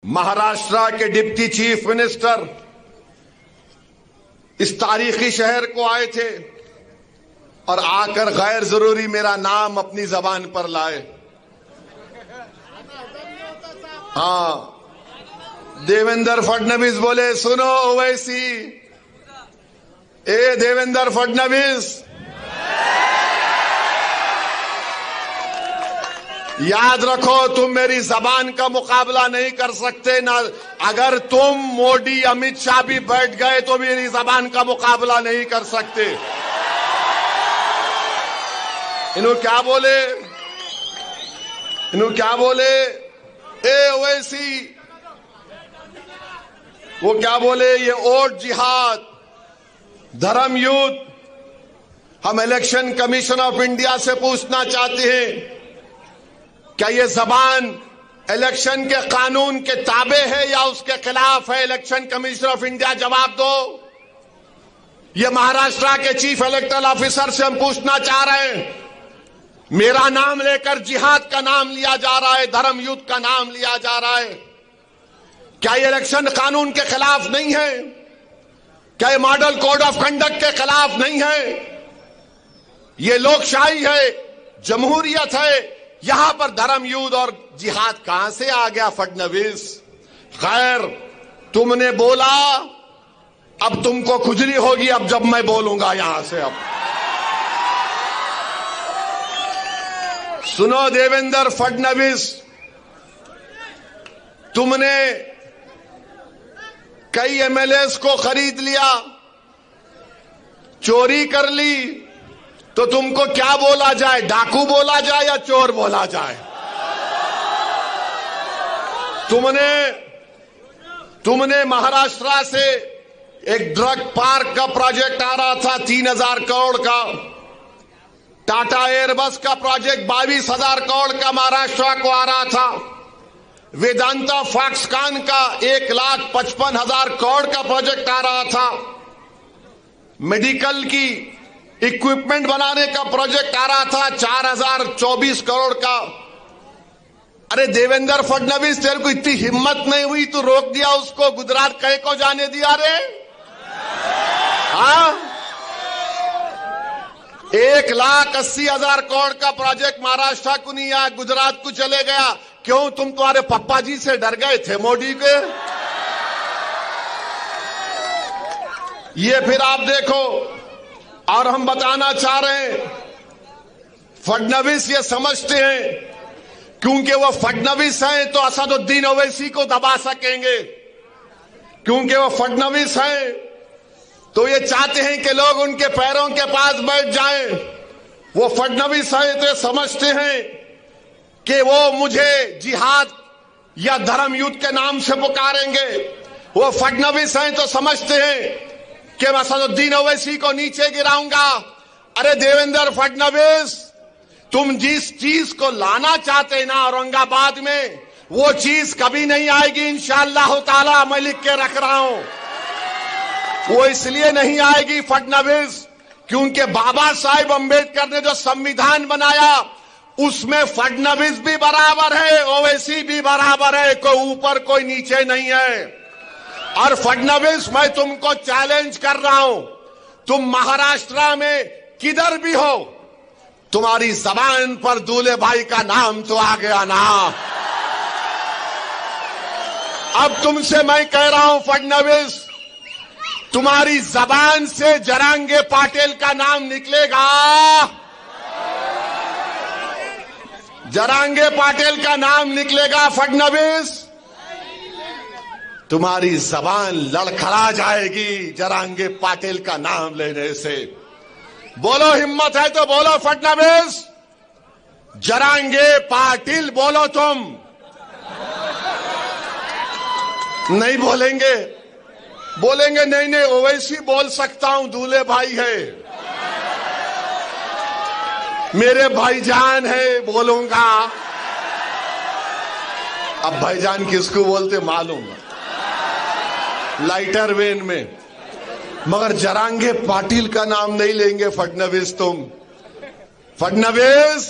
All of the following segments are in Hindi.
महाराष्ट्र के डिप्टी चीफ मिनिस्टर इस तारीखी शहर को आए थे और आकर गैर जरूरी मेरा नाम अपनी जबान पर लाए। हाँ, देवेंद्र फडणवीस बोले, सुनो ओवैसी, ए देवेंद्र फडणवीस, याद रखो तुम मेरी जबान का मुकाबला नहीं कर सकते ना। अगर तुम मोदी अमित शाह भी बैठ गए तो मेरी जबान का मुकाबला नहीं कर सकते। इन्होंने क्या बोले, ए ओवैसी, वो क्या बोले, ये वोट जिहाद, धर्म युद्ध। हम इलेक्शन कमीशन ऑफ इंडिया से पूछना चाहते हैं, क्या ये जबान इलेक्शन के कानून के ताबे है या उसके खिलाफ है? इलेक्शन कमीशन ऑफ इंडिया जवाब दो। ये महाराष्ट्र के चीफ इलेक्टोरल ऑफिसर से हम पूछना चाह रहे हैं, मेरा नाम लेकर जिहाद का नाम लिया जा रहा है, धर्म युद्ध का नाम लिया जा रहा है, क्या ये इलेक्शन कानून के खिलाफ नहीं है? क्या ये मॉडल कोड ऑफ कंडक्ट के खिलाफ नहीं है? ये लोकशाही है, जमहूरियत है, यहां पर धर्म युद्ध और जिहाद कहां से आ गया फडणवीस? खैर, तुमने बोला, अब तुमको खुजली होगी अब जब मैं बोलूंगा यहां से। अब सुनो देवेंद्र फडणवीस, तुमने कई एमएलएस को खरीद लिया, चोरी कर ली, तो तुमको क्या बोला जाए? डाकू बोला जाए या चोर बोला जाए? तुमने महाराष्ट्र से एक ड्रग पार्क का प्रोजेक्ट आ रहा था 3000 करोड़ का, टाटा एयरबस का प्रोजेक्ट 22,000 करोड़ का महाराष्ट्र को आ रहा था, वेदांता फॉक्सकॉन का 1,55,000 करोड़ का प्रोजेक्ट आ रहा था, मेडिकल की इक्विपमेंट बनाने का प्रोजेक्ट आ रहा था 4,024 करोड़ का। अरे देवेंद्र फडणवीस, तेरे को इतनी हिम्मत नहीं हुई तो रोक दिया उसको, गुजरात कहीं को जाने दिया रे? हाँ, 1,80,000 करोड़ का प्रोजेक्ट महाराष्ट्र को नहीं आया, गुजरात को चले गया। क्यों? तुम तुम्हारे पप्पा जी से डर गए थे मोदी के? ये फिर आप देखो, और हम बताना चाह रहे हैं, फडणवीस ये समझते हैं क्योंकि वो फडणवीस हैं तो असदुद्दीन ओवैसी को दबा सकेंगे, क्योंकि वो फडणवीस हैं तो ये चाहते हैं कि लोग उनके पैरों के पास बैठ जाएं। वो फडणवीस हैं तो ये समझते हैं कि वो मुझे जिहाद या धर्म युद्ध के नाम से पुकारेंगे। वो फडणवीस हैं तो समझते हैं कि मैं असदुद्दीन ओवैसी को नीचे गिराऊंगा। अरे देवेंद्र फडणवीस, तुम जिस चीज को लाना चाहते ना औरंगाबाद में, वो चीज कभी नहीं आएगी इंशाअल्लाह ताला। मैं लिख के रख रहा हूं, वो इसलिए नहीं आएगी फडणवीस क्योंकि बाबा साहेब अंबेडकर ने जो संविधान बनाया उसमें फडणवीस भी बराबर है, ओवैसी भी बराबर है, कोई ऊपर कोई नीचे नहीं है। और फडणवीस, मैं तुमको चैलेंज कर रहा हूं, तुम महाराष्ट्र में किधर भी हो, तुम्हारी जबान पर दूल्हे भाई का नाम तो आ गया ना। अब तुमसे मैं कह रहा हूं फडणवीस, तुम्हारी जबान से जरांगे पाटिल का नाम निकलेगा, जरांगे पाटिल का नाम निकलेगा फडणवीस, तुम्हारी जबान लड़खड़ा जाएगी जरांगे पाटिल का नाम लेने से। बोलो, हिम्मत है तो बोलो फडणवीस, जरांगे पाटिल बोलो। तुम नहीं बोलेंगे? बोलेंगे नहीं, ओवैसी बोल सकता हूं, दूल्हे भाई है, मेरे भाईजान है, बोलूंगा। अब भाईजान किसको बोलते मालूम, लाइटर वेन में, मगर जरांगे पाटिल का नाम नहीं लेंगे फडणवीस। तुम फडणवीस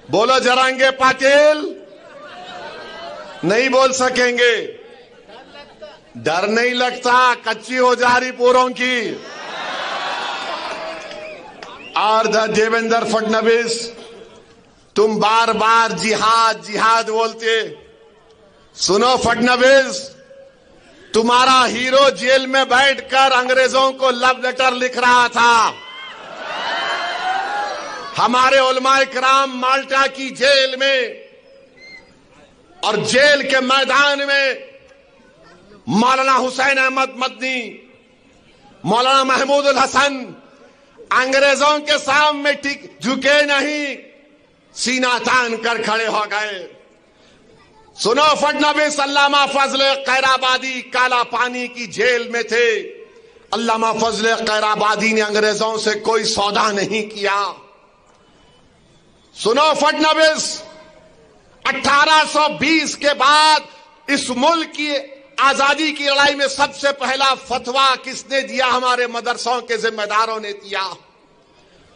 बोलो, जरांगे पाटिल, नहीं बोल सकेंगे। डर नहीं लगता, कच्ची हो जा रही पूरों की। और देवेंद्र फडणवीस, तुम बार बार जिहाद जिहाद बोलते। सुनो फडणवीस, तुम्हारा हीरो जेल में बैठकर अंग्रेजों को लव लेटर लिख रहा था। हमारे उलमाए किराम माल्टा की जेल में और जेल के मैदान में मौलाना हुसैन अहमद मदनी, मौलाना महमूद उल हसन अंग्रेजों के सामने झुके नहीं, सीना तान कर खड़े हो गए। सुनो फडणवीस, अल्लामा फजल कैराबादी काला पानी की जेल में थे। अल्लामा फजल कैराबादी ने अंग्रेजों से कोई सौदा नहीं किया। सुनो फडणवीस, 1820 के बाद इस मुल्क की आजादी की लड़ाई में सबसे पहला फतवा किसने दिया? हमारे मदरसों के जिम्मेदारों ने दिया,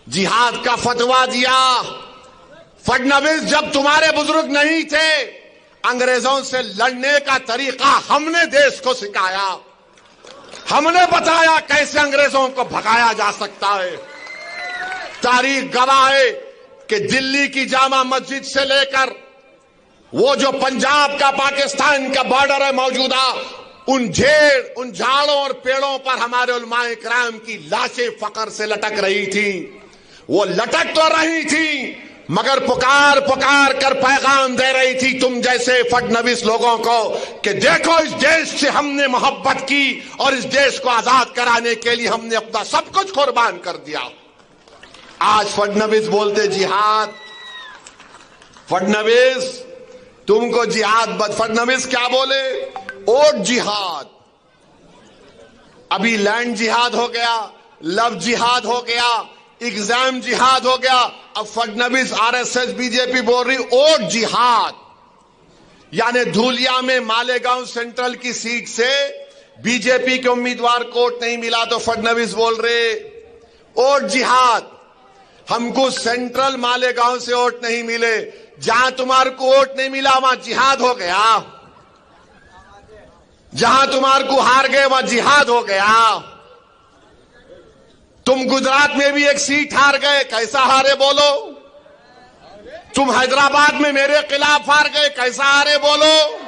जिहाद का फतवा दिया। फडणवीस, जब तुम्हारे बुजुर्ग नहीं थे, अंग्रेजों से लड़ने का तरीका हमने देश को सिखाया। हमने बताया कैसे अंग्रेजों को भगाया जा सकता है। तारीख गवाह है कि दिल्ली की जामा मस्जिद से लेकर वो जो पंजाब का पाकिस्तान का बॉर्डर है मौजूदा, उन झाड़ों और पेड़ों पर हमारे उलमाए किराम की लाशें फकर से लटक रही थी। वो लटक तो रही थी मगर पुकार पुकार कर पैगाम दे रही थी तुम जैसे फडणवीस लोगों को कि देखो, इस देश से हमने मोहब्बत की और इस देश को आजाद कराने के लिए हमने अपना सब कुछ कुर्बान कर दिया। आज फडणवीस बोलते जिहाद। फडणवीस, तुमको जिहाद, फडणवीस क्या बोले? वोट जिहाद। अभी लैंड जिहाद हो गया, लव जिहाद हो गया, एग्जाम जिहाद हो गया। अब फडणवीस, आरएसएस, बीजेपी बोल रही वोट जिहाद। यानी धूलिया में मालेगांव सेंट्रल की सीट से बीजेपी के उम्मीदवार को वोट नहीं मिला तो फडणवीस बोल रहे वोट जिहाद। हमको सेंट्रल मालेगांव से वोट नहीं मिले, जहां तुम्हारे को वोट नहीं मिला वहां जिहाद हो गया। जहां तुम्हारे को हार गए वहां जिहाद हो गया। तुम गुजरात में भी एक सीट हार गए, कैसा हारे बोलो? तुम हैदराबाद में मेरे खिलाफ हार गए, कैसा हारे बोलो?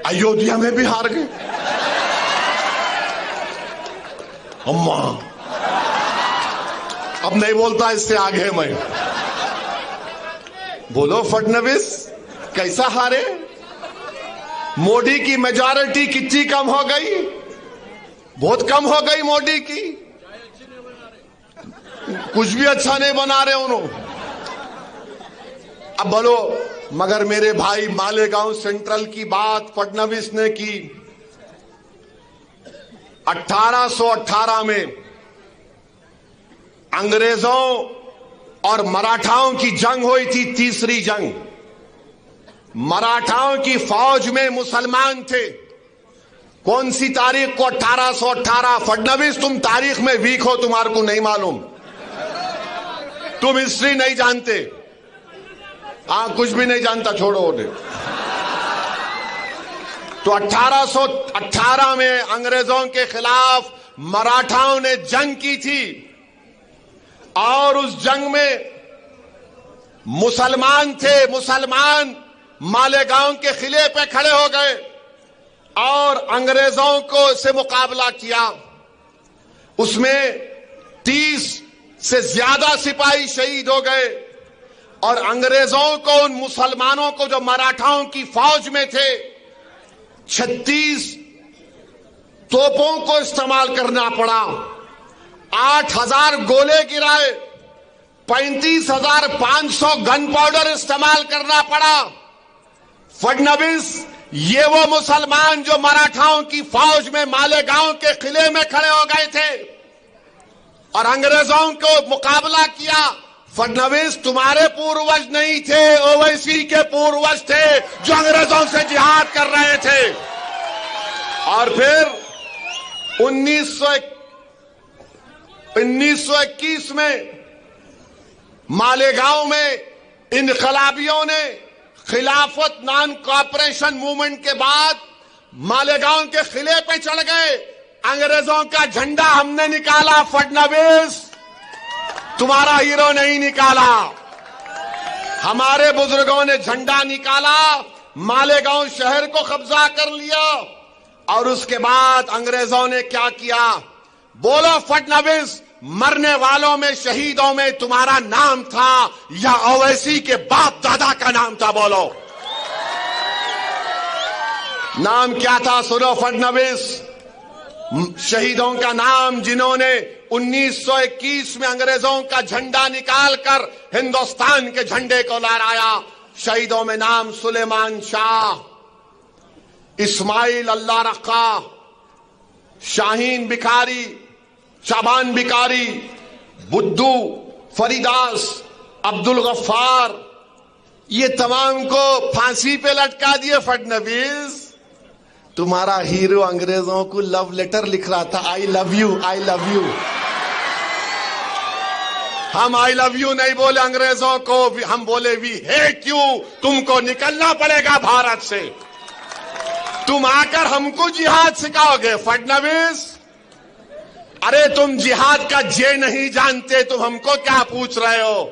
अयोध्या में भी हार गए। अम्मा, अब नहीं बोलता, इससे आगे मैं। बोलो फडणवीस, कैसा हारे? मोदी की मेजॉरिटी कितनी कम हो गई? बहुत कम हो गई मोदी की। कुछ भी अच्छा नहीं बना रहे उन्होंने। अब बोलो, मगर मेरे भाई मालेगांव सेंट्रल की बात फडणवीस ने की। 1818 में अंग्रेजों और मराठाओं की जंग हुई थी, तीसरी जंग। मराठाओं की फौज में मुसलमान थे। कौन सी तारीख को? 1818। फडणवीस, तुम तारीख में वीक हो, तुम्हारे को नहीं मालूम, तुम हिस्ट्री नहीं जानते। कुछ भी नहीं जानता, छोड़ो उन्हें। तो 1818 में अंग्रेजों के खिलाफ मराठाओं ने जंग की थी और उस जंग में मुसलमान थे। मुसलमान मालेगांव के किले पे खड़े हो गए और अंग्रेजों को से मुकाबला किया। उसमें 30 से ज्यादा सिपाही शहीद हो गए और अंग्रेजों को, उन मुसलमानों को जो मराठाओं की फौज में थे, 36 तोपों को इस्तेमाल करना पड़ा। 8000 गोले गिराए, 35,500 गन पाउडर इस्तेमाल करना पड़ा। फडणवीस, ये वो मुसलमान जो मराठाओं की फौज में मालेगांव के किले में खड़े हो गए थे और अंग्रेजों को मुकाबला किया। फडणवीस, तुम्हारे पूर्वज नहीं थे, ओवैसी के पूर्वज थे जो अंग्रेजों से जिहाद कर रहे थे। और फिर 1921 में मालेगांव में इनकलाबियों ने खिलाफत नॉन कॉपरेशन मूवमेंट के बाद मालेगांव के किले पे चढ़ गए। अंग्रेजों का झंडा हमने निकाला, फडणवीस तुम्हारा हीरो नहीं निकाला। हमारे बुजुर्गों ने झंडा निकाला, मालेगांव शहर को कब्जा कर लिया और उसके बाद अंग्रेजों ने क्या किया? बोलो फडणवीस, मरने वालों में, शहीदों में तुम्हारा नाम था या ओवैसी के बाप दादा का नाम था? बोलो नाम क्या था? सुनो फडणवीस, शहीदों का नाम जिन्होंने 1921 में अंग्रेजों का झंडा निकालकर हिंदुस्तान के झंडे को लहराया, शहीदों में नाम सुलेमान शाह, इस्माइल अल्लाह रखा, शाहीन बिकारी, शाबान बिकारी, बुद्धू, फरीदास, अब्दुल गफ्फार, ये तमाम को फांसी पे लटका दिए फडणवीस। तुम्हारा हीरो अंग्रेजों को लव लेटर लिख रहा था, I love you, I love you. हम आई लव यू नहीं बोले अंग्रेजों को, हम बोले वी हेट यू, तुमको निकलना पड़ेगा भारत से। तुम आकर हमको जिहाद सिखाओगे फडणवीस? अरे तुम जिहाद का जे नहीं जानते, तुम हमको क्या पूछ रहे हो?